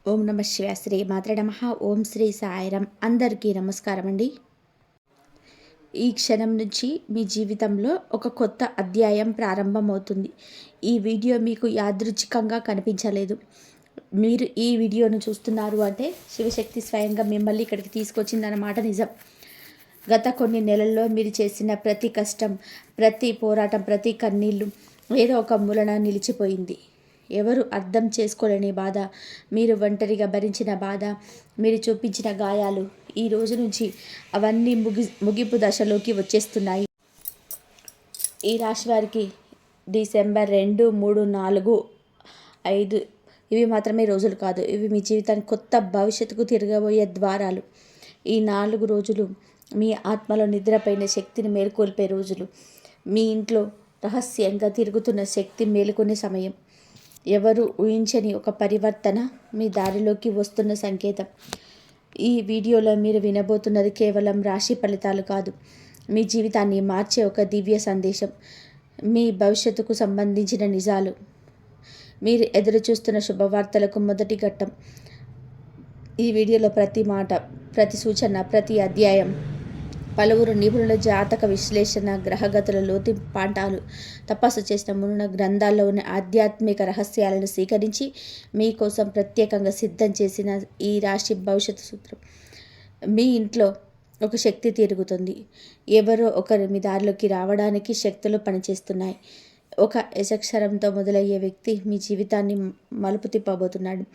ఓం నమ శివాయ. శ్రీ మాత్రే నమః. ఓం శ్రీ సాయిరాం. అందరికీ నమస్కారం అండి. ఈ క్షణం నుంచి మీ జీవితంలో ఒక కొత్త అధ్యాయం ప్రారంభమవుతుంది. ఈ వీడియో మీకు యాదృచ్ఛికంగా కనిపించలేదు. మీరు ఈ వీడియోను చూస్తున్నారు అంటే శివశక్తి స్వయంగా మిమ్మల్ని ఇక్కడికి తీసుకొచ్చిందన్నమాట నిజం. గత కొన్ని నెలల్లో మీరు చేసిన ప్రతి కష్టం, ప్రతి పోరాటం, ప్రతి కన్నీళ్ళు ఏదో ఒక మూలన నిలిచిపోయింది. ఎవరు అర్థం చేసుకోలేని బాధ, మీరు ఒంటరిగా భరించిన బాధ, మీరు చూపించిన గాయాలు, ఈ రోజు నుంచి అవన్నీ ముగింపు దశలోకి వచ్చేస్తున్నాయి. ఈ రాశి వారికి డిసెంబర్ 2, 3, 4, 5 ఇవి మాత్రమే రోజులు కాదు. ఇవి మీ జీవితానికి కొత్త భవిష్యత్తుకు తిరగబోయే ద్వారాలు. ఈ 4 రోజులు మీ ఆత్మలో నిద్రపోయిన శక్తిని మేల్కొల్పే రోజులు. మీ ఇంట్లో రహస్యంగా తిరుగుతున్న శక్తి మేలుకునే సమయం. ఎవరు ఊహించని ఒక పరివర్తన మీ దారిలోకి వస్తున్న సంకేతం. ఈ వీడియోలో మీరు వినబోతున్నది కేవలం రాశి ఫలితాలు కాదు, మీ జీవితాన్ని మార్చే ఒక దివ్య సందేశం. మీ భవిష్యత్తుకు సంబంధించిన నిజాలు. మీరు ఎదురు చూస్తున్న శుభవార్తలకు మొదటి ఘట్టం. ఈ వీడియోలో ప్రతి మాట, ప్రతి సూచన, ప్రతి అధ్యాయం, పలువురు నిపుణుల జాతక విశ్లేషణ, గ్రహగతుల లోతు పాఠాలు, తపస్సు చేసిన మునుల గ్రంథాల్లో ఉన్న ఆధ్యాత్మిక రహస్యాలను స్వీకరించి మీకోసం ప్రత్యేకంగా సిద్ధం చేసిన ఈ రాశి భవిష్యత్తు సూత్రం. మీ ఇంట్లో ఒక శక్తి తిరుగుతుంది. ఎవరో ఒకరు మీ దారిలోకి రావడానికి శక్తులు పనిచేస్తున్నాయి. ఒక యశక్షరంతో మొదలయ్యే వ్యక్తి మీ జీవితాన్ని మలుపు తిప్పబోతున్నాడు.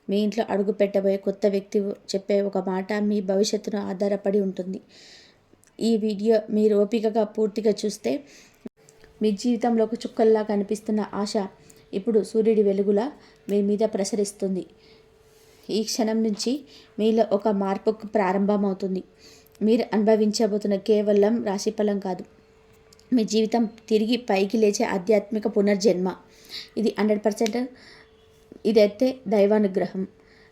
మీ ఇంట్లో అడుగు పెట్టబోయే కొత్త వ్యక్తి చెప్పే ఒక మాట మీ భవిష్యత్తును ఆధారపడి ఉంటుంది. ఈ వీడియో మీరు ఓపికగా పూర్తిగా చూస్తే మీ జీవితంలో ఒక చుక్కల్లా కనిపిస్తున్న ఆశ ఇప్పుడు సూర్యుడి వెలుగులా మీ మీద ప్రసరిస్తుంది. ఈ క్షణం నుంచి మీలో ఒక మార్పు ప్రారంభమవుతుంది. మీరు అనుభవించబోతున్న కేవలం రాశిఫలం కాదు, మీ జీవితం తిరిగి పైకి లేచే ఆధ్యాత్మిక పునర్జన్మ. ఇది 100% ఇదైతే దైవానుగ్రహం.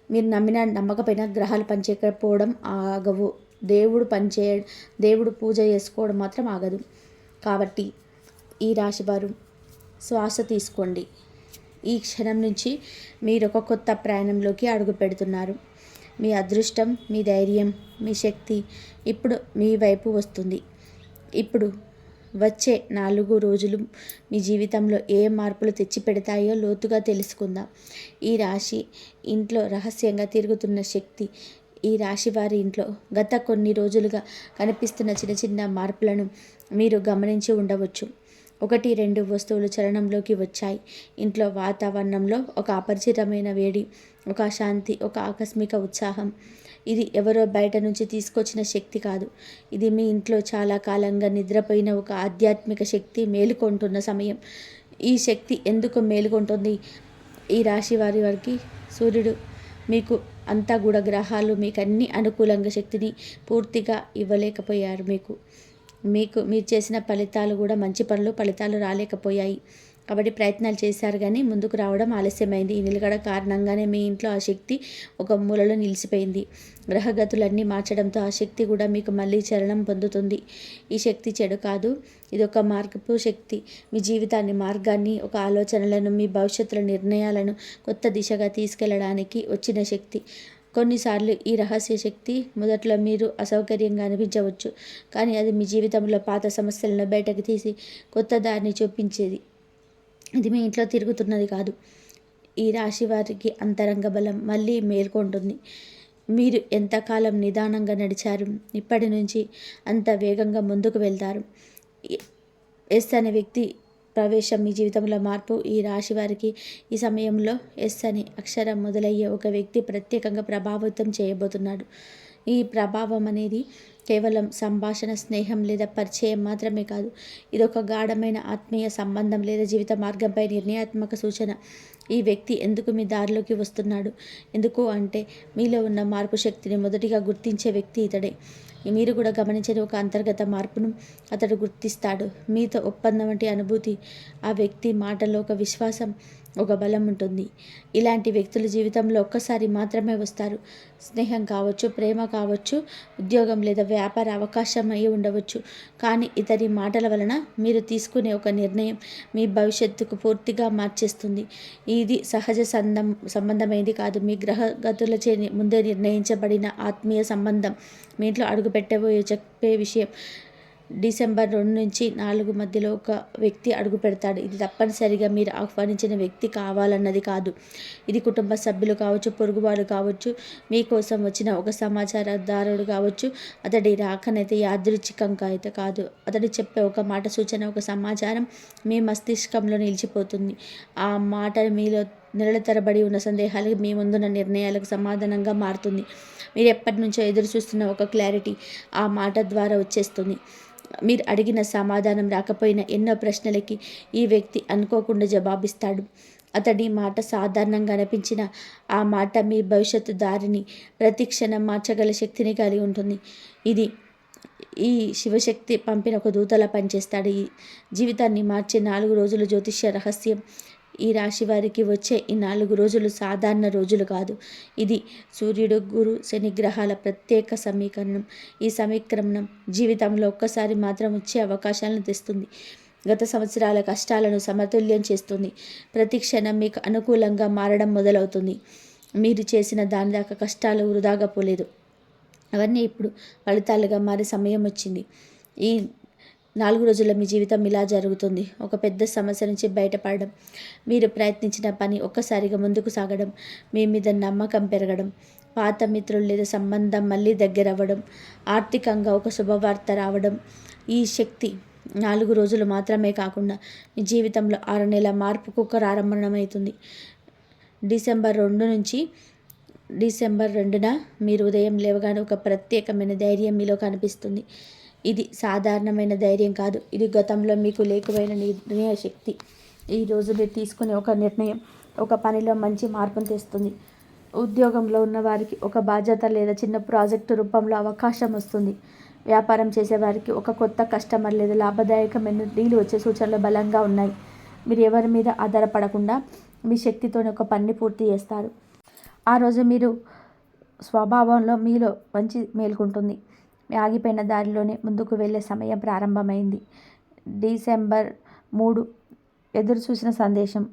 మీరు నమ్మిన నమ్మకపోయినా గ్రహాలు పనిచేయకపోవడం ఆగవు. దేవుడు పూజ చేసుకోవడం మాత్రం ఆగదు. కాబట్టి ఈ రాశివారు శ్వాస తీసుకోండి. ఈ క్షణం నుంచి మీరు ఒక కొత్త ప్రయాణంలోకి అడుగు పెడుతున్నారు. మీ అదృష్టం, మీ ధైర్యం, మీ శక్తి ఇప్పుడు మీ వైపు వస్తుంది. ఇప్పుడు వచ్చే 4 రోజులు మీ జీవితంలో ఏ మార్పులు తెచ్చిపెడతాయో లోతుగా తెలుసుకుందాం. ఈ రాశి ఇంట్లో రహస్యంగా తిరుగుతున్న శక్తి. ఈ రాశి వారి ఇంట్లో గత కొన్ని రోజులుగా కనిపిస్తున్న చిన్న చిన్న మార్పులను మీరు గమనించి ఉండవచ్చు. 1, 2 వస్తువులు చలనంలోకి వచ్చాయి. ఇంట్లో వాతావరణంలో ఒక అపరిచితమైన వేడి, ఒక శాంతి, ఒక ఆకస్మిక ఉత్సాహం. ఇది ఎవరో బయట నుంచి తీసుకొచ్చిన శక్తి కాదు. ఇది మీ ఇంట్లో చాలా కాలంగా నిద్రపోయిన ఒక ఆధ్యాత్మిక శక్తి మేలుకొంటున్న సమయం. ఈ శక్తి ఎందుకు మేలుకొంటుంది? ఈ రాశి వారికి సూర్యుడు మీకు అంతా కూడా గ్రహాలు మీకు అన్ని అనుకూలంగా శక్తిని పూర్తిగా ఇవ్వలేకపోయారు. మీరు చేసిన ఫలితాలు కూడా మంచి ఫలితాలు రాలేకపోయాయి. కాబట్టి ప్రయత్నాలు చేశారు కానీ ముందుకు రావడం ఆలస్యమైంది. ఈ నిలకడ కారణంగానే మీ ఇంట్లో ఆ శక్తి ఒక మూలలో నిలిచిపోయింది. గ్రహగతులన్నీ మార్చడంతో ఆ శక్తి కూడా మీకు మళ్ళీ చలనం పొందుతుంది. ఈ శక్తి చెడు కాదు, ఇది ఒక మార్పు శక్తి. మీ జీవితాన్ని, మార్గాన్ని, ఒక ఆలోచనలను, మీ భవిష్యత్తుల నిర్ణయాలను కొత్త దిశగా తీసుకెళ్లడానికి వచ్చిన శక్తి. కొన్నిసార్లు ఈ రహస్య శక్తి మొదట్లో మీరు అసౌకర్యంగా అనిపించవచ్చు, కానీ అది మీ జీవితంలో పాత సమస్యలను బయటకు తీసి కొత్త దారిని చూపించేది. ఇది మీ ఇంట్లో తిరుగుతున్నది కాదు. ఈ రాశి వారికి అంతరంగ బలం మళ్ళీ మేల్కొంటుంది. మీరు ఎంతకాలం నిదానంగా నడిచారు, ఇప్పటి నుంచి అంత వేగంగా ముందుకు వెళ్తారు. ఎస్ అనే వ్యక్తి ప్రవేశం మీ జీవితంలో మార్పు. ఈ రాశి వారికి ఈ సమయంలో ఎస్ అని అక్షరం మొదలయ్యే ఒక వ్యక్తి ప్రత్యేకంగా ప్రభావితం చేయబోతున్నాడు. ఈ ప్రభావం అనేది కేవలం సంభాషణ, స్నేహం లేదా పరిచయం మాత్రమే కాదు. ఇది ఒక గాఢమైన ఆత్మీయ సంబంధం లేదా జీవిత మార్గంపై నిర్ణయాత్మక సూచన. ఈ వ్యక్తి ఎందుకు మీ దారిలోకి వస్తున్నాడు? ఎందుకు అంటే మీలో ఉన్న మార్పు శక్తిని మొదటిగా గుర్తించే వ్యక్తి ఇతడే. మీరు కూడా గమనించని ఒక అంతర్గత మార్పును అతడు గుర్తిస్తాడు. మీతో ఒప్పందం వంటి అనుభూతి, ఆ వ్యక్తి మాటలో ఒక విశ్వాసం, ఒక బలం ఉంటుంది. ఇలాంటి వ్యక్తుల జీవితంలో ఒక్కసారి మాత్రమే వస్తారు. స్నేహం కావచ్చు, ప్రేమ కావచ్చు, ఉద్యోగం లేదా వ్యాపార అవకాశం అయి ఉండవచ్చు. కానీ ఇతని మాటల వలన మీరు తీసుకునే ఒక నిర్ణయం మీ భవిష్యత్తుకు పూర్తిగా మార్చేస్తుంది. ఇది సహజ సంబంధమైనది కాదు. మీ గ్రహగతులచే ముందే నిర్ణయించబడిన ఆత్మీయ సంబంధం. మీ ఇంట్లో అడుగు చెప్పే విషయం. డిసెంబర్ 2 నుంచి 4 మధ్యలో ఒక వ్యక్తి అడుగు పెడతాడు. ఇది తప్పనిసరిగా మీరు ఆహ్వానించిన వ్యక్తి కావాలన్నది కాదు. ఇది కుటుంబ సభ్యులు కావచ్చు, పొరుగువారు కావచ్చు, మీకోసం వచ్చిన ఒక సమాచారదారుడు కావచ్చు. అతడి రాకనైతే యాదృచ్ఛికంగా అయితే కాదు. అతడు చెప్పే ఒక మాట, సూచన, ఒక సమాచారం మీ మస్తిష్కంలో నిలిచిపోతుంది. ఆ మాట మీలో నెలల తరబడి ఉన్న సందేహాలకు, మీ ముందున్న నిర్ణయాలకు సమాధానంగా మారుతుంది. మీరు ఎప్పటి నుంచో ఎదురు చూస్తున్న ఒక క్లారిటీ ఆ మాట ద్వారా వచ్చేస్తుంది. మీరు అడిగిన సమాధానం రాకపోయినా ఎన్నో ప్రశ్నలకి ఈ వ్యక్తి అనుకోకుండా జవాబిస్తాడు. అతడి మాట సాధారణంగా అనిపించిన ఆ మాట మీ భవిష్యత్తు దారిని ప్రతిక్షణం మార్చగల శక్తిని కలిగి ఉంటుంది. ఇది ఈ శివశక్తి పంపిన ఒక దూతలా పనిచేస్తాడు. ఈ జీవితాన్ని మార్చే 4 రోజుల జ్యోతిష్య రహస్యం. ఈ రాశి వారికి వచ్చే ఈ 4 రోజులు సాధారణ రోజులు కాదు. ఇది సూర్యుడు, గురు, శని గ్రహాల ప్రత్యేక సమీకరణం. ఈ సమీకరణం జీవితంలో ఒక్కసారి మాత్రం వచ్చే అవకాశాలను తెస్తుంది. గత సంవత్సరాల కష్టాలను సమతుల్యం చేస్తుంది. ప్రతి క్షణం మీకు అనుకూలంగా మారడం మొదలవుతుంది. మీరు చేసిన దాని దాకా కష్టాలు వృధాగా పోలేదు. అవన్నీ ఇప్పుడు ఫలితాలుగా మారే సమయం వచ్చింది. ఈ 4 రోజుల్లో మీ జీవితం ఇలా జరుగుతుంది. ఒక పెద్ద సమస్య నుంచి బయటపడడం, మీరు ప్రయత్నించిన పని ఒక్కసారిగా ముందుకు సాగడం, మీ మీద నమ్మకం పెరగడం, పాత మిత్రులు లేదా సంబంధం మళ్ళీ దగ్గరవ్వడం, ఆర్థికంగా ఒక శుభవార్త రావడం. ఈ శక్తి 4 రోజులు మాత్రమే కాకుండా మీ జీవితంలో 6 నెలల మార్పుకు ఒక ప్రారంభమవుతుంది. డిసెంబర్ 2న మీరు ఉదయం లేవగానే ఒక ప్రత్యేకమైన ధైర్యం మీలో కనిపిస్తుంది. ఇది సాధారణమైన ధైర్యం కాదు. ఇది గతంలో మీకు లేకపోయిన నిర్ణయ శక్తి. ఈరోజు మీరు తీసుకునే ఒక నిర్ణయం ఒక పనిలో మంచి మార్పును తెస్తుంది. ఉద్యోగంలో ఉన్న వారికి ఒక బాధ్యత లేదా చిన్న ప్రాజెక్టు రూపంలో అవకాశం వస్తుంది. వ్యాపారం చేసేవారికి ఒక కొత్త కస్టమర్ లేదా లాభదాయకమైన డీల్ వచ్చే సూచనలు బలంగా ఉన్నాయి. మీరు ఎవరి మీద ఆధారపడకుండా మీ శక్తితోనే ఒక పని పూర్తి చేస్తారు. ఆ రోజు మీరు స్వభావంలో మీలో మంచి మేల్కొంటుంది. ఆగిపోయిన దారిలోనే ముందుకు వెళ్ళే సమయం ప్రారంభమైంది. డిసెంబర్ 3 ఎదురు చూసిన సందేశం.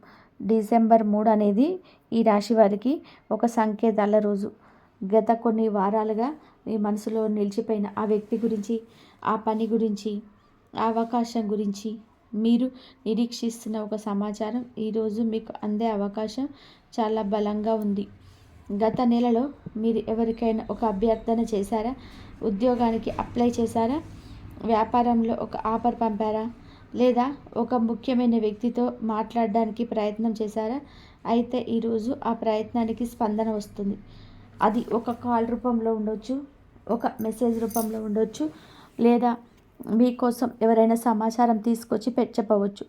డిసెంబర్ 3 అనేది ఈ రాశి వారికి ఒక సంకేతాల రోజు. గత కొన్ని వారాలుగా మీ మనసులో నిలిచిపోయిన ఆ వ్యక్తి గురించి, ఆ పని గురించి, ఆ అవకాశం గురించి మీరు నిరీక్షిస్తున్న ఒక సమాచారం ఈరోజు మీకు అందే అవకాశం చాలా బలంగా ఉంది. గత నెలలో మీరు ఎవరికైనా ఒక అభ్యర్థన చేశారా? ఉద్యోగానికి అప్లై చేశారా? వ్యాపారంలో ఒక ఆఫర్ పంపారా? లేదా ఒక ముఖ్యమైన వ్యక్తితో మాట్లాడడానికి ప్రయత్నం చేశారా? అయితే ఈరోజు ఆ ప్రయత్నానికి స్పందన వస్తుంది. అది ఒక కాల్ రూపంలో ఉండొచ్చు, ఒక మెసేజ్ రూపంలో ఉండొచ్చు, లేదా మీకోసం ఎవరైనా సమాచారం తీసుకొచ్చి చెప్పవచ్చు.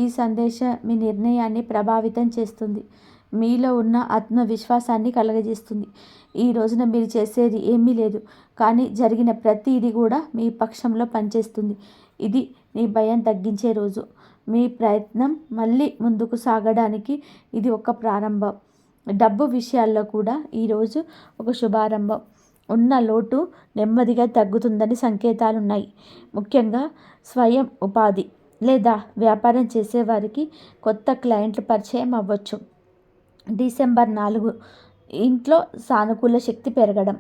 ఈ సందేశం మీ నిర్ణయాన్ని ప్రభావితం చేస్తుంది. మీలో ఉన్న ఆత్మవిశ్వాసాన్ని కలుగజేస్తుంది. ఈ రోజున మీరు చేసేది ఏమీ లేదు, కానీ జరిగిన ప్రతిదీ కూడా మీ పక్షంలో పనిచేస్తుంది. ఇది మీ భయం తగ్గించే రోజు. మీ ప్రయత్నం మళ్ళీ ముందుకు సాగడానికి ఇది ఒక ప్రారంభం. డబ్బు విషయాల్లో కూడా ఈరోజు ఒక శుభారంభం. ఉన్న లోటు నెమ్మదిగా తగ్గుతుందని సంకేతాలున్నాయి. ముఖ్యంగా స్వయం ఉపాధి లేదా వ్యాపారం చేసేవారికి కొత్త క్లయింట్లు పరిచయం అవ్వచ్చు. డిసెంబర్ 4 ఇంట్లో సానుకూల శక్తి పెరగడం.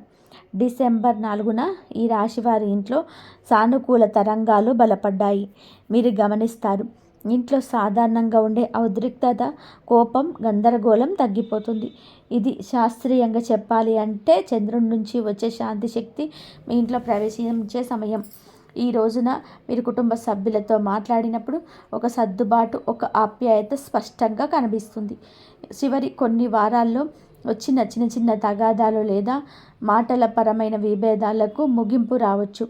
డిసెంబర్ 4న ఈ రాశివారి ఇంట్లో సానుకూల తరంగాలు బలపడ్డాయి. మీరు గమనిస్తారు, ఇంట్లో సాధారణంగా ఉండే ఉద్రిక్తత, కోపం, గందరగోళం తగ్గిపోతుంది. ఇది శాస్త్రీయంగా చెప్పాలి అంటే చంద్రుడి నుంచి వచ్చే శాంతి శక్తి మీ ఇంట్లో ప్రవేశించే సమయం. ఈ రోజున మీరు కుటుంబ సభ్యులతో మాట్లాడినప్పుడు ఒక సర్దుబాటు, ఒక ఆప్యాయత స్పష్టంగా కనిపిస్తుంది. చివరి కొన్ని వారాల్లో వచ్చిన చిన్న చిన్న తగాదాలు లేదా మాటల పరమైన విభేదాలకు ముగింపు రావచ్చు.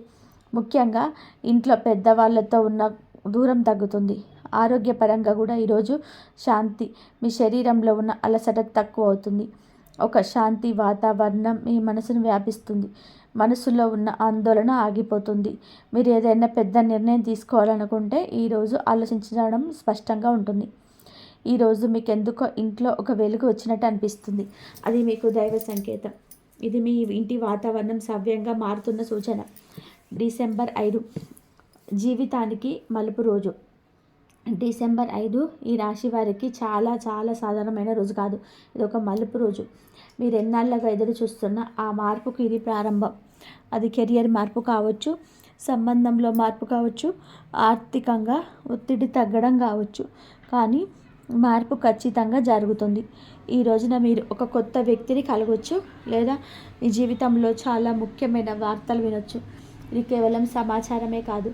ముఖ్యంగా ఇంట్లో పెద్దవాళ్ళతో ఉన్న దూరం తగ్గుతుంది. ఆరోగ్యపరంగా కూడా ఈరోజు శాంతి. మీ శరీరంలో ఉన్న అలసట తక్కువ అవుతుంది. ఒక శాంతి వాతావరణం మీ మనసును వ్యాపిస్తుంది. మనసులో ఉన్న ఆందోళన ఆగిపోతుంది. మీరు ఏదైనా పెద్ద నిర్ణయం తీసుకోవాలనుకుంటే ఈరోజు ఆలోచించడం స్పష్టంగా ఉంటుంది. ఈరోజు మీకు ఎందుకో ఇంట్లో ఒక వెలుగు వచ్చినట్టు అనిపిస్తుంది. అది మీకు దైవ సంకేతం. ఇది మీ ఇంటి వాతావరణం సవ్యంగా మారుతున్న సూచన. డిసెంబర్ 5 జీవితానికి మలుపు రోజు. డిసెంబర్ 5 ఈ రాశి వారికి చాలా చాలా సాధారణమైన రోజు కాదు. ఇది ఒక మలుపు రోజు. మీరు ఎన్నాళ్ళగా ఎదురు చూస్తున్న ఆ మార్పుకు ఇది ప్రారంభం. అది కెరియర్ మార్పు కావచ్చు, సంబంధంలో మార్పు కావచ్చు, ఆర్థికంగా ఒత్తిడి తగ్గడం కావచ్చు. కానీ మార్పు ఖచ్చితంగా జరుగుతుంది. ఈ రోజున మీరు ఒక కొత్త వ్యక్తిని కలవచ్చు, లేదా మీ జీవితంలో చాలా ముఖ్యమైన వార్తలు వినొచ్చు. ఇది కేవలం సమాచారమే కాదు,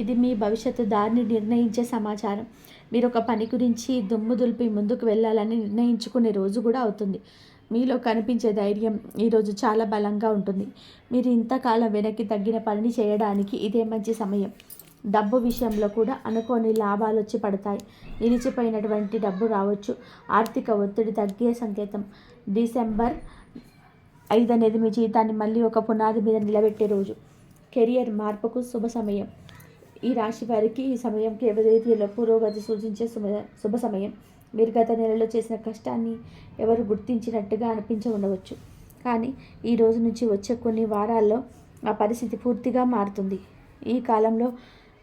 ఇది మీ భవిష్యత్తు దారిని నిర్ణయించే సమాచారం. మీరు ఒక పని గురించి దుమ్ము దులిపి ముందుకు వెళ్ళాలని నిర్ణయించుకునే రోజు కూడా అవుతుంది. మీలో కనిపించే ధైర్యం ఈరోజు చాలా బలంగా ఉంటుంది. మీరు ఇంతకాలం వెనక్కి తగ్గిన పనిని చేయడానికి ఇదే మంచి సమయం. డబ్బు విషయంలో కూడా అనుకోని లాభాలు వచ్చి పడతాయి. నిలిచిపోయినటువంటి డబ్బు రావచ్చు. ఆర్థిక ఒత్తిడి తగ్గే సంకేతం. డిసెంబర్ 5 అనేది మీ జీవితాన్ని మళ్ళీ ఒక పునాది మీద నిలబెట్టే రోజు. కెరియర్ మార్పుకు శుభ సమయం. ఈ రాశి వారికి ఈ సమయం కేవలం పురోగతి సూచించే శుభ సమయం. మీరు గత నెలలో చేసిన కష్టాన్ని ఎవరు గుర్తించినట్టుగా ఉండవచ్చు. కానీ ఈ రోజు నుంచి వచ్చే కొన్ని వారాల్లో ఆ పరిస్థితి పూర్తిగా మారుతుంది. ఈ కాలంలో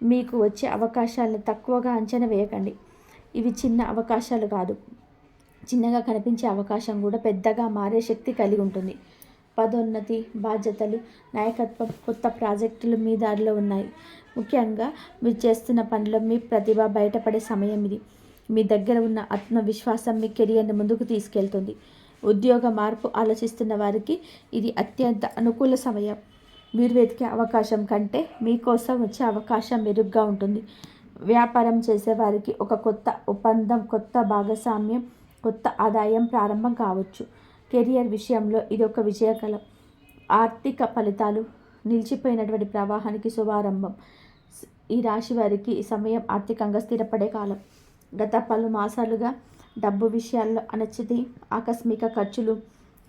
మీకు వచ్చే అవకాశాలను తక్కువగా అంచనా వేయకండి. ఇవి చిన్న అవకాశాలు కాదు. చిన్నగా కనిపించే అవకాశం కూడా పెద్దగా మారే శక్తి కలిగి ఉంటుంది. పదోన్నతి, బాధ్యతలు, నాయకత్వం, కొత్త ప్రాజెక్టులు మీ దారిలో ఉన్నాయి. ముఖ్యంగా మీరు చేస్తున్న పనిలో మీ ప్రతిభ బయటపడే సమయం ఇది. మీ దగ్గర ఉన్న ఆత్మవిశ్వాసం మీ కెరియర్ని ముందుకు తీసుకెళ్తుంది. ఉద్యోగ మార్పు ఆలోచిస్తున్న వారికి ఇది అత్యంత అనుకూల సమయం. మీరు వెతికే అవకాశం కంటే మీకోసం వచ్చే అవకాశం మెరుగ్గా ఉంటుంది. వ్యాపారం చేసేవారికి ఒక కొత్త ఒప్పందం, కొత్త భాగస్వామ్యం, కొత్త ఆదాయం ప్రారంభం కావచ్చు. కెరియర్ విషయంలో ఇది ఒక విజయకాలం. ఆర్థిక ఫలితాలు, నిలిచిపోయినటువంటి ప్రవాహానికి శుభారంభం. ఈ రాశి వారికి ఈ సమయం ఆర్థికంగా స్థిరపడే కాలం. గత పలు మాసాలుగా డబ్బు విషయాల్లో అనిశ్చితి, ఆకస్మిక ఖర్చులు,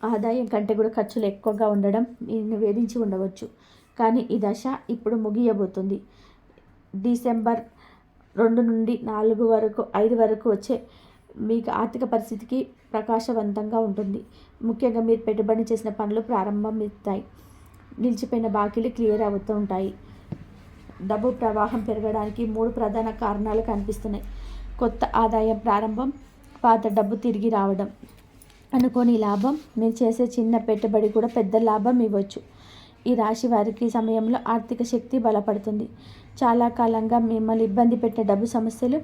ఆదాయం కంటే కూడా ఖర్చులు ఎక్కువగా ఉండడం దీన్ని వేధించి ఉండవచ్చు. కానీ ఈ దశ ఇప్పుడు ముగియబోతుంది. డిసెంబర్ 2 నుండి 4 వరకు 5 వరకు వచ్చే మీకు ఆర్థిక పరిస్థితికి ప్రకాశవంతంగా ఉంటుంది. ముఖ్యంగా మీరు పెట్టుబడి చేసిన పనులు ప్రారంభమవుతాయి. నిలిచిపోయిన బాకీలు క్లియర్ అవుతూ ఉంటాయి. డబ్బు ప్రవాహం పెరగడానికి 3 ప్రధాన కారణాలు కనిపిస్తున్నాయి. కొత్త ఆదాయం ప్రారంభం, పాత డబ్బు తిరిగి రావడం, అనుకోని లాభం. మీరు చేసే చిన్న పెట్టుబడి కూడా పెద్ద లాభం ఇవ్వచ్చు. ఈ రాశి వారికి సమయంలో ఆర్థిక శక్తి బలపడుతుంది. చాలా కాలంగా మిమ్మల్ని ఇబ్బంది పెట్టే డబ్బు సమస్యలు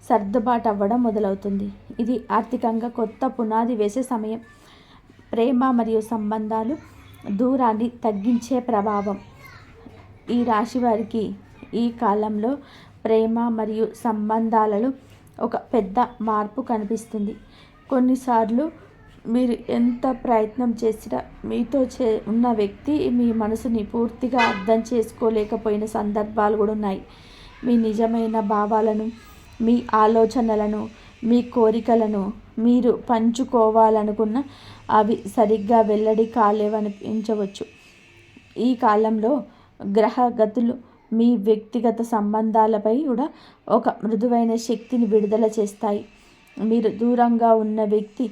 సర్దుబాటు అవ్వడం మొదలవుతుంది. ఇది ఆర్థికంగా కొత్త పునాది వేసే సమయం. ప్రేమ మరియు సంబంధాలు దూరాన్ని తగ్గించే ప్రభావం. ఈ రాశి వారికి ఈ కాలంలో ప్రేమ మరియు సంబంధాలలో ఒక పెద్ద మార్పు కనిపిస్తుంది. కొన్నిసార్లు మీరు ఎంత ప్రయత్నం చేసినా మీతో ఉన్న వ్యక్తి మీ మనసుని పూర్తిగా అర్థం చేసుకోలేకపోయిన సందర్భాలు కూడా ఉన్నాయి. మీ నిజమైన భావాలను, మీ ఆలోచనలను, మీ కోరికలను మీరు పంచుకోవాలనుకున్న అవి సరిగ్గా వెల్లడి కాలేవనిపించవచ్చు. ఈ కాలంలో గ్రహగతులు మీ వ్యక్తిగత సంబంధాలపై కూడా ఒక మృదువైన శక్తిని విడుదల చేస్తాయి. మీరు దూరంగా ఉన్న వ్యక్తి,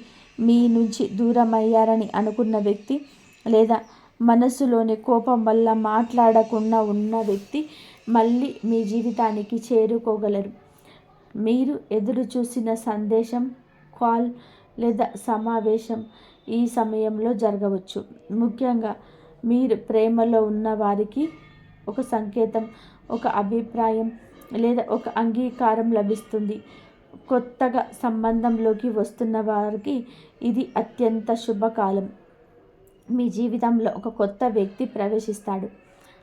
మీ నుంచి దూరమయ్యారని అనుకున్న వ్యక్తి, లేదా మనసులోని కోపం వల్ల మాట్లాడకుండా ఉన్న వ్యక్తి మళ్ళీ మీ జీవితానికి చేరుకోగలరు. మీరు ఎదురు చూసిన సందేశం, కాల్ లేదా సమావేశం ఈ సమయంలో జరగవచ్చు. ముఖ్యంగా మీరు ప్రేమలో ఉన్న వారికి ఒక సంకేతం, ఒక అభిప్రాయం లేదా ఒక అంగీకారం లభిస్తుంది. కొత్తగా సంబంధంలోకి వస్తున్న వారికి ఇది అత్యంత శుభకాలం. మీ జీవితంలో ఒక కొత్త వ్యక్తి ప్రవేశిస్తాడు.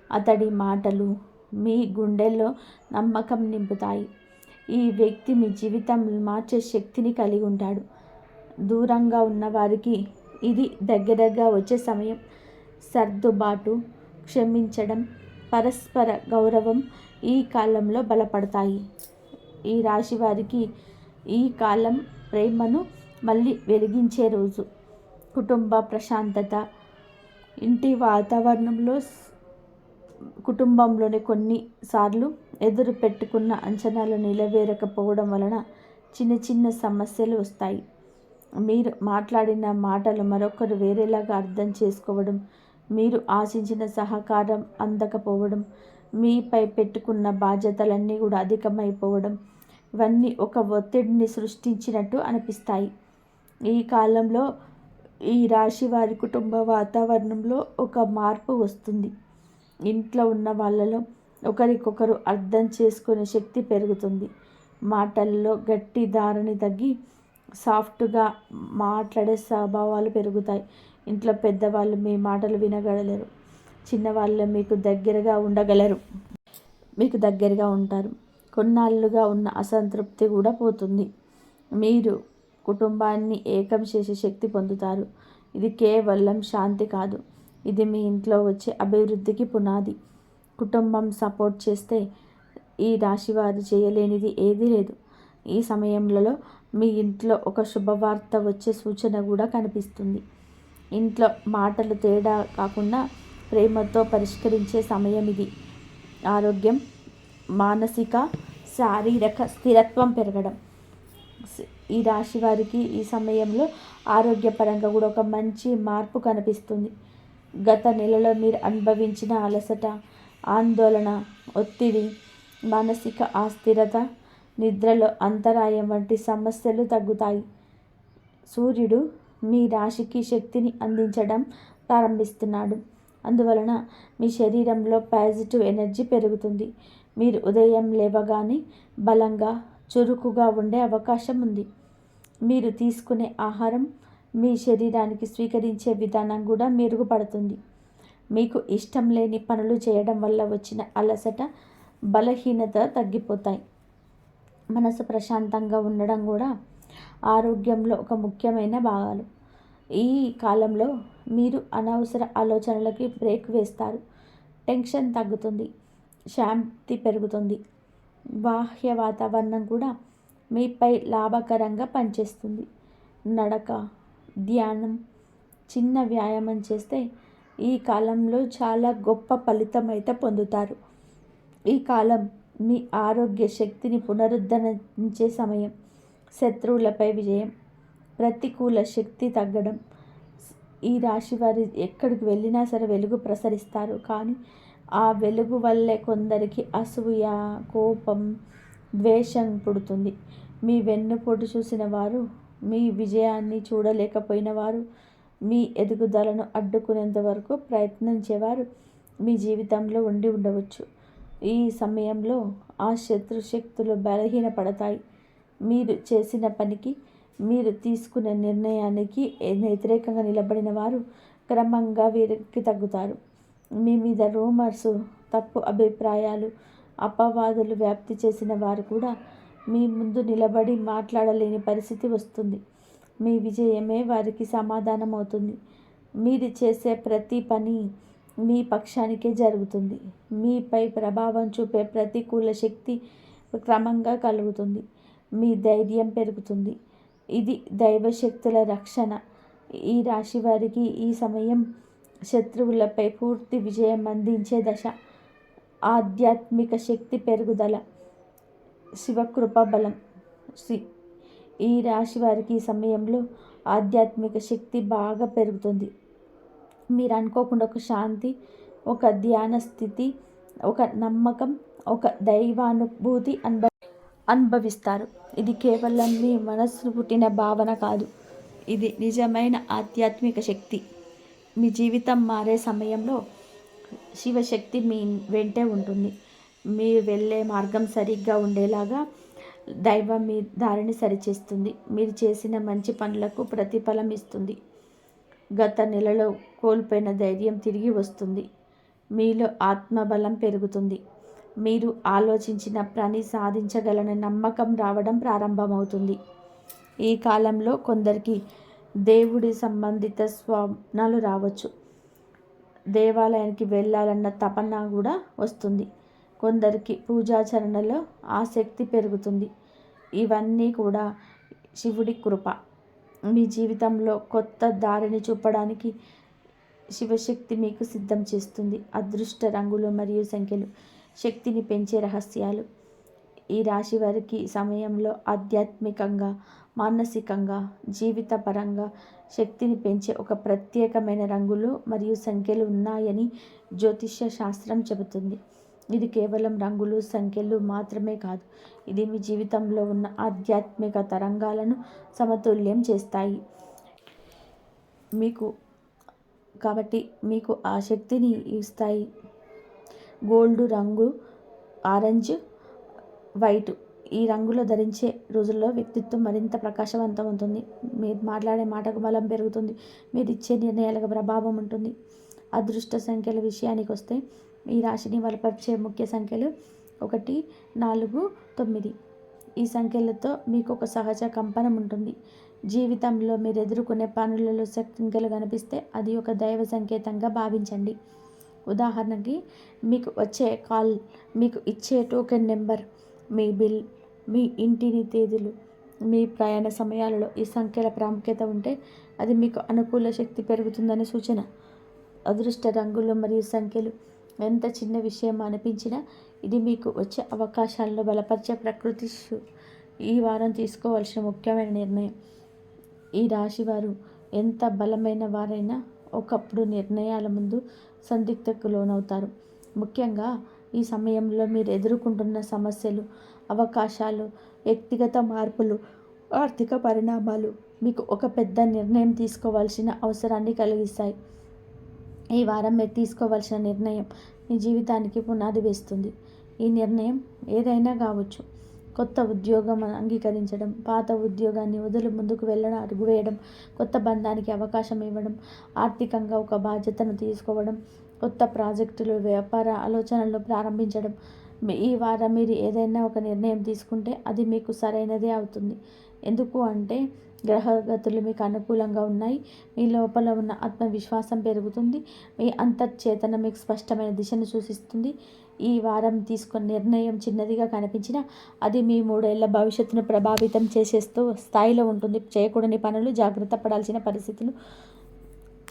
అతడి మాటలు మీ గుండెల్లో నమ్మకం నింపుతాయి. ఈ వ్యక్తి మీ జీవితం మార్చే శక్తిని కలిగి ఉంటాడు. దూరంగా ఉన్న వారికి ఇది దగ్గరగా వచ్చే సమయం. సర్దుబాటు, క్షమించడం, పరస్పర గౌరవం ఈ కాలంలో బలపడతాయి. ఈ రాశి వారికి ఈ కాలం ప్రేమను మళ్ళీ వెలిగించే రోజు. కుటుంబ ప్రశాంతత, ఇంటి వాతావరణంలో కుటుంబంలోని కొన్నిసార్లు ఎదురు పెట్టుకున్న అంచనాలు నిలవేరకపోవడం వలన చిన్న చిన్న సమస్యలు వస్తాయి. మీరు మాట్లాడిన మాటలు మరొకరు వేరేలాగా అర్థం చేసుకోవడం, మీరు ఆశించిన సహకారం అందకపోవడం, మీపై పెట్టుకున్న బాధ్యతలన్నీ కూడా అధికమైపోవడం, ఇవన్నీ ఒక ఒత్తిడిని సృష్టించినట్టు అనిపిస్తాయి. ఈ కాలంలో ఈ రాశి వారి కుటుంబ వాతావరణంలో ఒక మార్పు వస్తుంది. ఇంట్లో ఉన్న వాళ్ళలో ఒకరికొకరు అర్థం చేసుకునే శక్తి పెరుగుతుంది. మాటల్లో గట్టి ధారణి తగ్గి సాఫ్ట్గా మాట్లాడే స్వభావాలు పెరుగుతాయి. ఇంట్లో పెద్దవాళ్ళు మీ మాటలు వినగలరు, చిన్నవాళ్ళు మీకు దగ్గరగా ఉంటారు. కొన్నాళ్ళుగా ఉన్న అసంతృప్తి కూడా పోతుంది. మీరు కుటుంబాన్ని ఏకం చేసే శక్తి పొందుతారు. ఇది కేవలం శాంతి కాదు, ఇది మీ ఇంట్లో వచ్చే అభివృద్ధికి పునాది. కుటుంబం సపోర్ట్ చేస్తే ఈ రాశివారు చేయలేనిది ఏదీ లేదు. ఈ సమయంలో మీ ఇంట్లో ఒక శుభవార్త వచ్చే సూచన కూడా కనిపిస్తుంది. ఇంట్లో మాటలు తేడా కాకుండా ప్రేమతో పరిష్కరించే సమయం ఇది. ఆరోగ్యం, మానసిక, శారీరక స్థిరత్వం పెరగడం. ఈ రాశి వారికి ఈ సమయంలో ఆరోగ్యపరంగా కూడా ఒక మంచి మార్పు కనిపిస్తుంది. గత నెలలో మీరు అనుభవించిన అలసట, ఆందోళన, ఒత్తిడి, మానసిక అస్థిరత, నిద్రలో అంతరాయం వంటి సమస్యలు తగ్గుతాయి. సూర్యుడు మీ రాశికి శక్తిని అందించడం ప్రారంభిస్తున్నాడు. అందువలన మీ శరీరంలో పాజిటివ్ ఎనర్జీ పెరుగుతుంది. మీరు ఉదయం లేవగానే బలంగా, చురుకుగా ఉండే అవకాశం ఉంది. మీరు తీసుకునే ఆహారం మీ శరీరానికి స్వీకరించే విధానం కూడా మెరుగుపడుతుంది. మీకు ఇష్టం లేని పనులు చేయడం వల్ల వచ్చిన అలసట, బలహీనత తగ్గిపోతాయి. మనసు ప్రశాంతంగా ఉండడం కూడా ఆరోగ్యంలో ఒక ముఖ్యమైన భాగాలు. ఈ కాలంలో మీరు అనవసర ఆలోచనలకి బ్రేక్ వేస్తారు. టెన్షన్ తగ్గుతుంది, శాంతి పెరుగుతుంది. బాహ్య వాతావరణం కూడా మీపై లాభకరంగా పనిచేస్తుంది. నడక, ధ్యానం, చిన్న వ్యాయామం చేస్తే ఈ కాలంలో చాలా గొప్ప ఫలితం అయితే పొందుతారు. ఈ కాలం మీ ఆరోగ్య శక్తిని పునరుద్ధరించే సమయం. శత్రువులపై విజయం, ప్రతికూల శక్తి తగ్గడం. ఈ రాశి వారి ఎక్కడికి వెళ్ళినా సరే వెలుగు ప్రసరిస్తారు. కానీ ఆ వెలుగు వల్లే కొందరికి అసూయ, కోపం, ద్వేషం పుడుతుంది. మీ వెన్నుపోటు చూసిన వారు, మీ విజయాన్ని చూడలేకపోయిన వారు, మీ ఎదుగుదలను అడ్డుకునేంత వరకు ప్రయత్నించేవారు మీ జీవితంలో ఉండి ఉండవచ్చు. ఈ సమయంలో ఆ శత్రుశక్తులు బలహీనపడతాయి. మీరు చేసిన పనికి, మీరు తీసుకునే నిర్ణయానికి వ్యతిరేకంగా నిలబడిన వారు క్రమంగా వీరికి తగ్గుతారు. మీ మీద రూమర్సు, తప్పు అభిప్రాయాలు, అపవాదులు వ్యాప్తి చేసిన వారు కూడా మీ ముందు నిలబడి మాట్లాడలేని పరిస్థితి వస్తుంది. మీ విజయమే వారికి సమాధానం అవుతుంది. మీరు చేసే ప్రతి పని మీ పక్షానికే జరుగుతుంది. మీపై ప్రభావం చూపే ప్రతికూల శక్తి క్రమంగా కలుగుతుంది. మీ ధైర్యం పెరుగుతుంది. ఇది దైవశక్తుల రక్షణ. ఈ రాశి వారికి ఈ సమయం శత్రువులపై పూర్తి విజయం అందించే దశ. ఆధ్యాత్మిక శక్తి పెరుగుదల, శివకృప బలం. ఈ రాశి వారికి ఈ సమయంలో ఆధ్యాత్మిక శక్తి బాగా పెరుగుతుంది. మీరు అనుకోకుండా ఒక శాంతి, ఒక ధ్యాన స్థితి, ఒక నమ్మకం, ఒక దైవానుభూతి అనుభవిస్తారు. ఇది కేవలం మీ మనస్సు పుట్టిన భావన కాదు, ఇది నిజమైన ఆధ్యాత్మిక శక్తి. మీ జీవితం మారే సమయంలో శివశక్తి మీ వెంటే ఉంటుంది. మీరు వెళ్ళే మార్గం సరిగ్గా ఉండేలాగా దైవం మీ దారిని సరిచేస్తుంది. మీరు చేసిన మంచి పనులకు ప్రతిఫలం ఇస్తుంది. గత నెలలో కోల్పోయిన ధైర్యం తిరిగి వస్తుంది. మీలో ఆత్మబలం పెరుగుతుంది. మీరు ఆలోచించిన పని సాధించగలన నమ్మకం రావడం ప్రారంభమవుతుంది. ఈ కాలంలో కొందరికి దేవుడి సంబంధిత స్వప్నాలు రావచ్చు. దేవాలయానికి వెళ్ళాలన్న తపన కూడా వస్తుంది. కొందరికి పూజాచరణలో ఆసక్తి పెరుగుతుంది. ఇవన్నీ కూడా శివుడి కృప. మీ జీవితంలో కొత్త దారిని చూపడానికి శివశక్తి మీకు సిద్ధం చేస్తుంది. అదృష్ట రంగులు మరియు సంఖ్యలు శక్తిని పెంచే రహస్యాలు. ఈ రాశి వారికి సమయంలో ఆధ్యాత్మికంగా, మానసికంగా, జీవితపరంగా శక్తిని పెంచే ఒక ప్రత్యేకమైన రంగులు మరియు సంఖ్యలు ఉన్నాయని జ్యోతిష్య శాస్త్రం చెబుతుంది. ఇది కేవలం రంగులు, సంఖ్యలు మాత్రమే కాదు. ఇది మీ జీవితంలో ఉన్న ఆధ్యాత్మిక తరంగాలను సమతుల్యం చేస్తాయి. కాబట్టి మీకు ఆ శక్తిని ఇస్తాయి. గోల్డ్ రంగు, ఆరెంజ్, వైట్ ఈ రంగులో ధరించే రోజుల్లో వ్యక్తిత్వం మరింత ప్రకాశవంతం ఉంటుంది. మీరు మాట్లాడే మాటకు బలం పెరుగుతుంది. మీరు ఇచ్చే నిర్ణయాలకు ప్రభావం ఉంటుంది. అదృష్ట సంఖ్యల విషయానికి వస్తే ఈ రాశిని బలపరిచే ముఖ్య సంఖ్యలు 1, 4, 9. ఈ సంఖ్యలతో మీకు ఒక సహజ కంపనం ఉంటుంది. జీవితంలో మీరు ఎదుర్కొనే పనులలో సంఖ్యలు కనిపిస్తే అది ఒక దైవ సంకేతంగా భావించండి. ఉదాహరణకి మీకు వచ్చే కాల్, మీకు ఇచ్చే టోకెన్ నెంబర్, మీ బిల్, మీ ఇంటిని తేదీలు, మీ ప్రయాణ సమయాలలో ఈ సంఖ్యల ప్రాముఖ్యత ఉంటే అది మీకు అనుకూల శక్తి పెరుగుతుందని సూచన. అదృష్ట రంగులు మరియు సంఖ్యలు ఎంత చిన్న విషయం అనిపించినా ఇది మీకు వచ్చే అవకాశాలను బలపరిచే ప్రకృతి. ఈ వారం తీసుకోవాల్సిన ముఖ్యమైన నిర్ణయం. ఈ రాశివారు ఎంత బలమైన వారైనా ఒకప్పుడు నిర్ణయాల ముందు సందిగ్ధతకు లోనవుతారు. ముఖ్యంగా ఈ సమయంలో మీరు ఎదుర్కొంటున్న సమస్యలు, అవకాశాలు, వ్యక్తిగత మార్పులు, ఆర్థిక పరిణామాలు మీకు ఒక పెద్ద నిర్ణయం తీసుకోవాల్సిన అవసరాన్ని కలిగిస్తాయి. ఈ వారం మీరు తీసుకోవాల్సిన నిర్ణయం మీ జీవితానికి పునాది వేస్తుంది. ఈ నిర్ణయం ఏదైనా కావచ్చు. కొత్త ఉద్యోగం అంగీకరించడం, పాత ఉద్యోగాన్ని వదిలి ముందుకు వెళ్ళడం, అడుగు వేయడం, కొత్త బంధానికి అవకాశం ఇవ్వడం, ఆర్థికంగా ఒక బాధ్యతను తీసుకోవడం, కొత్త ప్రాజెక్టులు, వ్యాపార ఆలోచనలు ప్రారంభించడం. ఈ వారం మీరు ఏదైనా ఒక నిర్ణయం తీసుకుంటే అది మీకు సరైనదే అవుతుంది. ఎందుకు అంటే గ్రహగతులు మీకు అనుకూలంగా ఉన్నాయి. మీ లోపల ఉన్న ఆత్మవిశ్వాసం పెరుగుతుంది. మీ అంతర్చేతన మీకు స్పష్టమైన దిశను సూచిస్తుంది. ఈ వారం తీసుకున్న నిర్ణయం చిన్నదిగా కనిపించినా అది మీ 3 ఏళ్ల భవిష్యత్తును ప్రభావితం చేసేస్తూ స్థాయిలో ఉంటుంది. చేయకూడని పనులు, జాగ్రత్త పడాల్సిన పరిస్థితులు.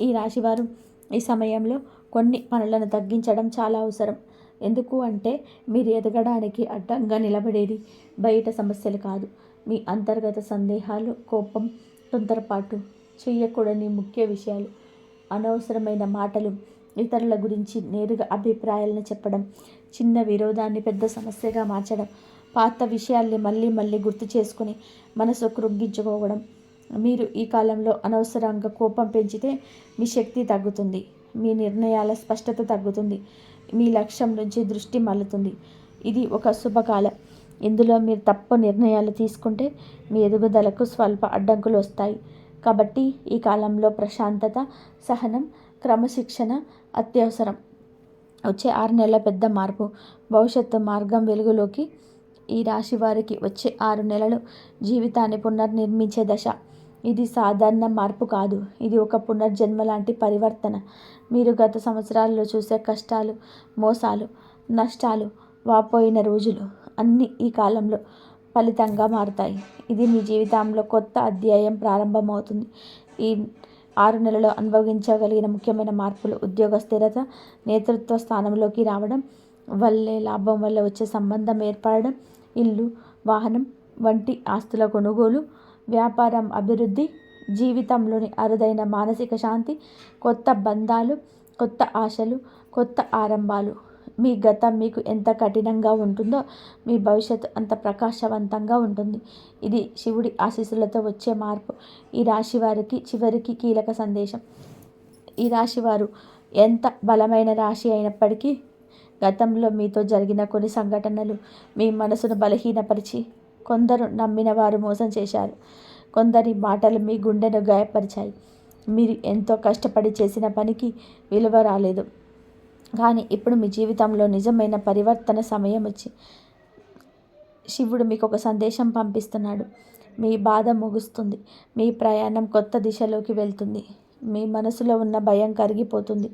ఈ రాశివారు ఈ సమయంలో కొన్ని పనులను తగ్గించడం చాలా అవసరం. ఎందుకు అంటే మీరు ఎదగడానికి అడ్డంగా నిలబడేది బయట సమస్యలు కాదు, మీ అంతర్గత సందేహాలు, కోపం, తొందరపాటు, చేయకూడని ముఖ్య విషయాలు, అనవసరమైన మాటలు, ఇతరుల గురించి నేరుగా అభిప్రాయాలను చెప్పడం, చిన్న విరోధాన్ని పెద్ద సమస్యగా మార్చడం, పాత విషయాల్ని మళ్ళీ మళ్ళీ గుర్తు చేసుకుని మనసు కృంగించుకోవడం. మీరు ఈ కాలంలో అనవసరంగా కోపం పెంచితే మీ శక్తి తగ్గుతుంది, మీ నిర్ణయాల స్పష్టత తగ్గుతుంది, మీ లక్ష్యం నుంచి దృష్టి మళ్ళుతుంది. ఇది ఒక శుభకాలం. ఇందులో మీరు తప్పు నిర్ణయాలు తీసుకుంటే మీ ఎదుగుదలకు స్వల్ప అడ్డంకులు వస్తాయి. కాబట్టి ఈ కాలంలో ప్రశాంతత, సహనం, క్రమశిక్షణ అత్యవసరం. వచ్చే 6 నెలల పెద్ద మార్పు. భవిష్యత్తు మార్గం వెలుగులోకి. ఈ రాశి వారికి వచ్చే 6 నెలలు జీవితాన్ని పునర్నిర్మించే దశ. ఇది సాధారణ మార్పు కాదు, ఇది ఒక పునర్జన్మ లాంటి పరివర్తన. మీరు గత సంవత్సరాల్లో చూసే కష్టాలు, మోసాలు, నష్టాలు, వాపోయిన రోజులు అన్నీ ఈ కాలంలో ఫలితంగా మారుతాయి. ఇది మీ జీవితంలో కొత్త అధ్యాయం ప్రారంభమవుతుంది. ఈ 6 నెలల్లో అనుభవించగలిగిన ముఖ్యమైన మార్పులు: ఉద్యోగ స్థిరత, నేతృత్వ స్థానంలోకి రావడం, లాభం వల్ల వచ్చే సంబంధం ఏర్పడడం, ఇల్లు, వాహనం వంటి ఆస్తుల కొనుగోలు, వ్యాపారం అభివృద్ధి, జీవితంలోని అరుదైన మానసిక శాంతి, కొత్త బంధాలు, కొత్త ఆశలు, కొత్త ఆరంభాలు. మీ గతం మీకు ఎంత కఠినంగా ఉంటుందో మీ భవిష్యత్తు అంత ప్రకాశవంతంగా ఉంటుంది. ఇది శివుడి ఆశీస్సులతో వచ్చే మార్పు. ఈ రాశి వారికి చివరికి కీలక సందేశం. ఈ రాశివారు ఎంత బలమైన రాశి అయినప్పటికీ గతంలో మీతో జరిగిన కొన్ని సంఘటనలు మీ మనసును బలహీనపరిచి, కొందరు నమ్మిన వారు మోసం చేశారు, కొందరి మాటలు మీ గుండెను గాయపరిచాయి. మీరు ఎంతో కష్టపడి చేసిన పనికి విలువ రాలేదు. కానీ ఇప్పుడు మీ జీవితంలో నిజమైన పరివర్తన సమయం వచ్చి శివుడు మీకు ఒక సందేశం పంపిస్తున్నాడు. మీ బాధ ముగుస్తుంది, మీ ప్రయాణం కొత్త దిశలోకి వెళ్తుంది, మీ మనసులో ఉన్న భయం కరిగిపోతుంది,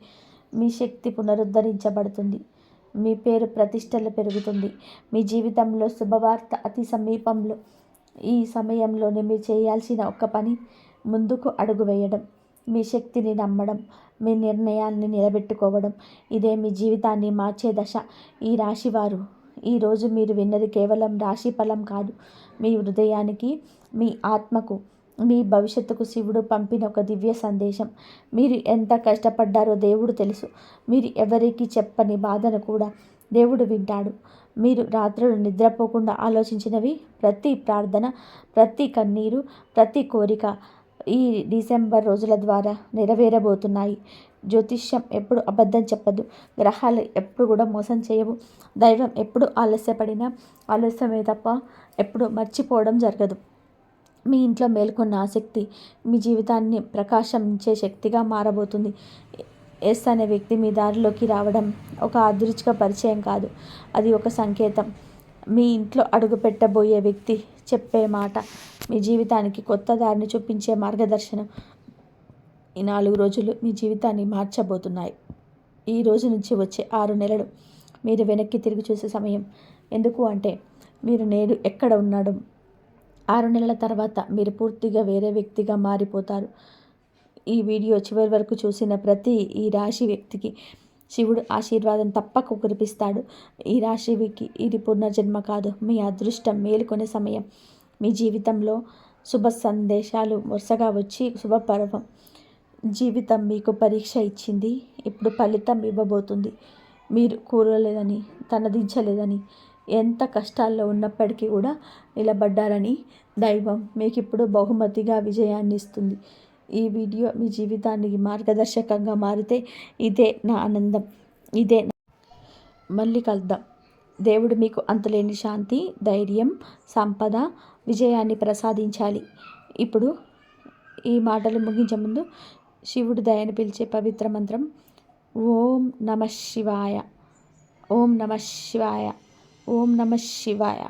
మీ శక్తి పునరుద్ధరించబడుతుంది, మీ పేరు ప్రతిష్టలు పెరుగుతుంది, మీ జీవితంలో శుభవార్త అతి సమీపంలో. ఈ సమయంలోనే మీరు చేయాల్సిన ఒక్క పని, ముందుకు అడుగు వేయడం, మీ శక్తిని నమ్మడం, మీ నిర్ణయాన్ని నిలబెట్టుకోవడం, ఇదే మీ జీవితాన్ని మార్చే దశ. ఈ రాశివారు, ఈరోజు మీరు విన్నది కేవలం రాశి ఫలం కాదు, మీ హృదయానికి, మీ ఆత్మకు, మీ భవిష్యత్తుకు శివుడు పంపిన ఒక దివ్య సందేశం. మీరు ఎంత కష్టపడ్డారో దేవుడు తెలుసు. మీరు ఎవరికి చెప్పని బాధను కూడా దేవుడు వింటాడు. మీరు రాత్రులు నిద్రపోకుండా ఆలోచించినవి, ప్రతి ప్రార్థన, ప్రతి కన్నీరు, ప్రతి కోరిక ఈ డిసెంబర్ రోజుల ద్వారా నెరవేరబోతున్నాయి. జ్యోతిష్యం ఎప్పుడు అబద్ధం చెప్పదు. గ్రహాలు ఎప్పుడు కూడా మోసం చేయవు. దైవం ఎప్పుడు ఆలస్యమే తప్ప ఎప్పుడు మర్చిపోవడం జరగదు. మీ ఇంట్లో మేల్కొన్న ఆసక్తి మీ జీవితాన్ని ప్రకాశించే శక్తిగా మారబోతుంది. ఎస్ అనే వ్యక్తి మీ దారిలోకి రావడం ఒక అదృచ్ఛిక పరిచయం కాదు, అది ఒక సంకేతం. మీ ఇంట్లో అడుగు పెట్టబోయే వ్యక్తి చెప్పే మాట మీ జీవితానికి కొత్త దారిని చూపించే మార్గదర్శనం. ఈ 4 రోజులు మీ జీవితాన్ని మార్చబోతున్నాయి. ఈ రోజు నుంచి వచ్చే 6 నెలలు మీరు వెనక్కి తిరిగి చూసే సమయం. ఎందుకు అంటే మీరు నేడు ఎక్కడ ఉన్నాడో 6 నెలల తర్వాత మీరు పూర్తిగా వేరే వ్యక్తిగా మారిపోతారు. ఈ వీడియో చివరి వరకు చూసిన ప్రతి ఈ రాశి వ్యక్తికి శివుడు ఆశీర్వాదం తప్పక కురిపిస్తాడు. ఈ రాశికి ఇది పునర్జన్మ కాదు, మీ అదృష్టం మేలుకొనే సమయం. మీ జీవితంలో శుభ సందేశాలు వరుసగా వచ్చి శుభపర్వం. జీవితం మీకు పరీక్ష ఇచ్చింది, ఇప్పుడు ఫలితం ఇవ్వబోతుంది. మీరు కూరలేదని, తనదించలేదని, ఎంత కష్టాల్లో ఉన్నప్పటికీ కూడా నిలబడ్డారని దైవం మీకు ఇప్పుడు బహుమతిగా విజయాన్ని ఇస్తుంది. ఈ వీడియో మీ జీవితానికి మార్గదర్శకంగా మారితే ఇదే నా ఆనందం. మళ్ళీ కలుద్దాం. దేవుడు మీకు అంతులేని శాంతి, ధైర్యం, సంపద, విజయాన్ని ప్రసాదించాలి. ఇప్పుడు ఈ మాటలు ముగించే ముందు శివుడు దయని పిలిచే పవిత్ర మంత్రం ఓం నమః శివాయ, ఓం నమః శివాయ, ఓం నమః శివాయ.